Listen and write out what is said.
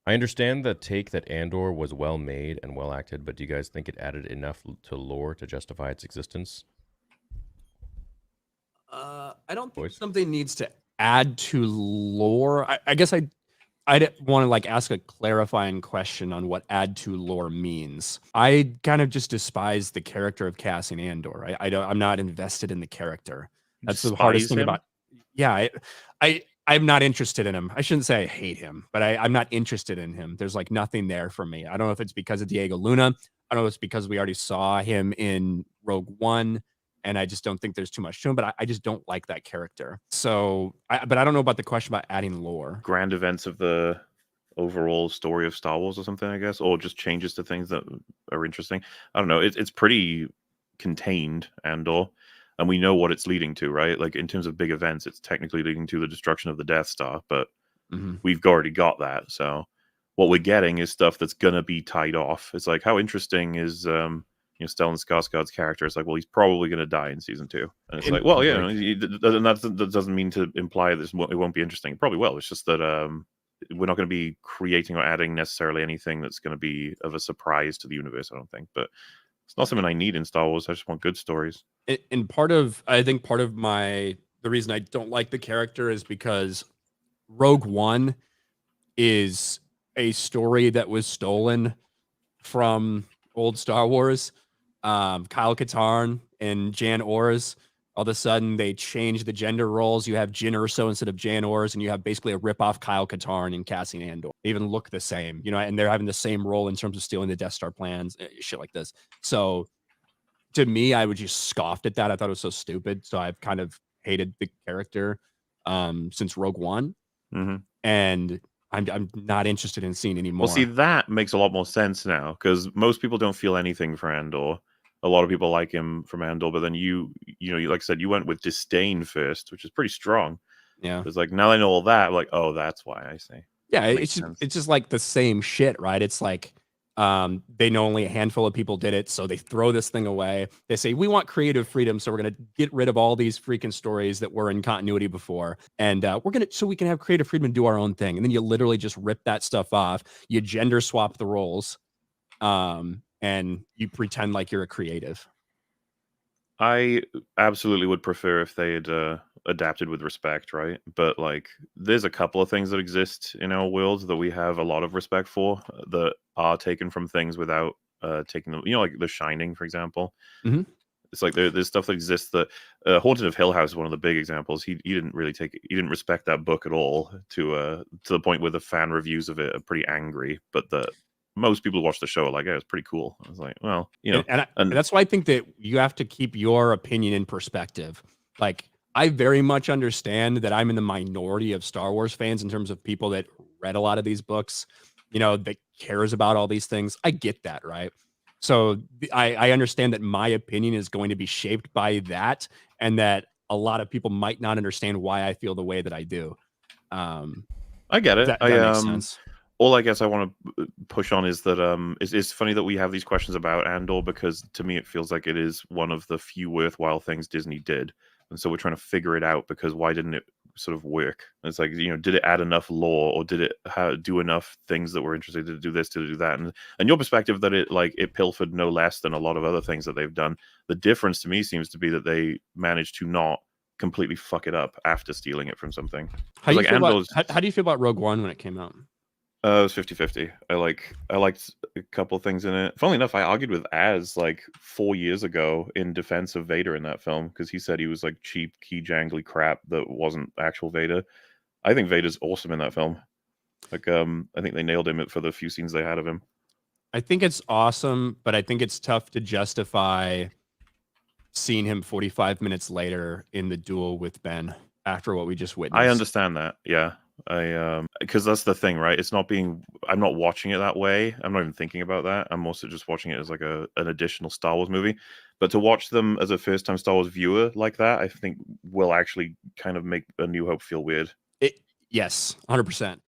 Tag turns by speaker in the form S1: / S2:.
S1: I understand the take that Andor was well made and well acted, but do you guys think it added enough to lore to justify its existence?
S2: I don't think
S1: Boys?
S2: something needs to add to lore. I guess I'd want to like ask a clarifying question on what add to lore means. I kind of just despise the character of Cassian Andor. I don't. I'm not invested in the character. That's the hardest
S3: Despise
S2: thing
S3: him?
S2: about. Yeah, I'm not interested in him. I shouldn't say I hate him, but I'm not interested in him. There's like nothing there for me. I don't know if it's because of Diego Luna. I don't know if it's because we already saw him in Rogue One, and I just don't think there's too much to him. But I just don't like that character. So, but I don't know about the question about adding lore.
S3: Grand events of the overall story of Star Wars or something, I guess, or just changes to things that are interesting. I don't know. It's pretty contained, Andor, and we know what it's leading to, right? Like in terms of big events, it's technically leading to the destruction of the Death Star, but we've already got that. So what we're getting is stuff that's gonna be tied off. It's like, how interesting is Stellan Skarsgård's character? It's like, well, he's probably gonna die in season 2, and it's like, well, yeah, that doesn't mean to imply it won't be interesting. It probably will. It's just that we're not going to be creating or adding necessarily anything that's going to be of a surprise to the universe, I don't think. But it's not something I need in Star Wars. I just want good stories.
S2: And I think part of the reason I don't like the character is because Rogue One is a story that was stolen from old Star Wars. Kyle Katarn and Jan Ors, all of a sudden they change the gender roles. You have Jyn Erso instead of Jan Ors, and you have basically a rip-off Kyle Katarn and Cassian Andor. They even look the same, and they're having the same role in terms of stealing the Death Star plans, shit like this. So to me, I would just scoffed at that. I thought it was so stupid. So I've kind of hated the character since Rogue One, and I'm not interested in seeing any more.
S3: Well, see, that makes a lot more sense now because most people don't feel anything for Andor. A lot of people like him from Andor, but then you like I said, you went with disdain first, which is pretty strong.
S2: Yeah,
S3: it's like now I know all that. I'm like, oh, that's why I say.
S2: Yeah, it's just like the same shit, right? It's like they know only a handful of people did it, so they throw this thing away. They say we want creative freedom, so we're gonna get rid of all these freaking stories that were in continuity before, and so we can have creative freedom and do our own thing. And then you literally just rip that stuff off. You gender swap the roles, and you pretend like you're a creative.
S3: I absolutely would prefer if they had adapted with respect, right? But like, there's a couple of things that exist in our world that we have a lot of respect for that are taken from things without taking them. Like The Shining, for example. It's like there's stuff that exists that Haunted of Hill House is one of the big examples. He didn't respect that book at all to the point where the fan reviews of it are pretty angry. But most people who watch the show are like, yeah, it's pretty cool. I was like, well,
S2: and that's why I think that you have to keep your opinion in perspective. Like, I very much understand that I'm in the minority of Star Wars fans in terms of people that read a lot of these books, that cares about all these things. I get that, right? So I understand that my opinion is going to be shaped by that, and that a lot of people might not understand why I feel the way that I do.
S3: I get it.
S2: That makes sense.
S3: All I guess I want to push on is that it's funny that we have these questions about Andor because to me it feels like it is one of the few worthwhile things Disney did, and so we're trying to figure it out because why didn't it sort of work? It's like, did it add enough lore or did it do enough things that were interesting to do this, to do that? And your perspective that it pilfered no less than a lot of other things that they've done. The difference to me seems to be that they managed to not completely fuck it up after stealing it from something.
S2: How do you feel about Rogue One when it came out?
S3: It was 50-50. I liked a couple things in it. Funnily enough, I argued with Az like 4 years ago in defense of Vader in that film because he said he was like cheap, key jangly crap that wasn't actual Vader. I think Vader's awesome in that film. Like, I think they nailed him for the few scenes they had of him.
S2: I think it's awesome, but I think it's tough to justify seeing him 45 minutes later in the duel with Ben after what we just witnessed.
S3: I understand that. Yeah. Because that's the thing, right? I'm not watching it that way. I'm not even thinking about that. I'm also just watching it as like an additional Star Wars movie. But to watch them as a first time Star Wars viewer like that, I think will actually kind of make A New Hope feel weird.
S2: Yes, 100%.